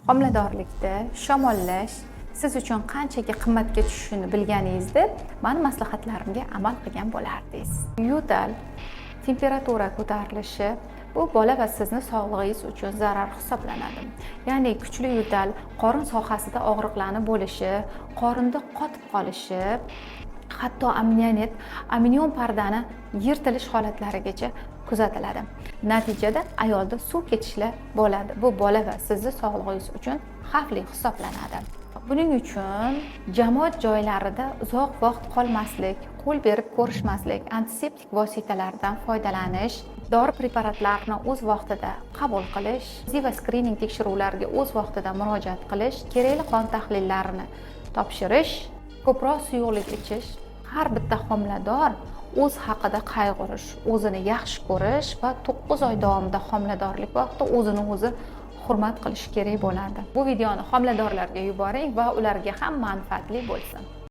Homiladorlikda shamollash siz uchun qanchaga qimmatga tushishini bilganingizda meni maslahatlarimga amal qilgan bo'lardingiz. Yo'tal temperatura ko'tarilishi bu bola va sizni sog'lig'ingiz uchun zarar hisoblanadi. Ya'ni kuchli yo'tal qorin sohasida og'riqlarni bo'lishi, qorinda qotib qolishi, hatto amnion pardani yirtilish holatlarigacha kuzatiladi. Natijada ayolda suv ketishlar bo'ladi. Bu bola va sizni sog'lig'ingiz uchun xavfli hisoblanadi. Buning uchun jamoat joylarida uzoq vaqt qolmaslik, qo'l berib ko'rishmaslik, antiseptik vositalardan foydalanish, dori preparatlarini o'z vaqtida qabul qilish, va skrining tekshiruvlariga o'z vaqtida murojaat qilish, kerakli qon tahlillarini topshirish, ko'proq suyuqlik ichish, har bitta homilador o'z haqida qayg'urish, o'zini yaxshi ko'rish va 9 oy davomida homiladorlik vaqtida o'zini o'zi hurmat qilish kerak bo'ladi. Bu videoni homiladorlarga yuboring va ularga ham manfaatli bo'lsin.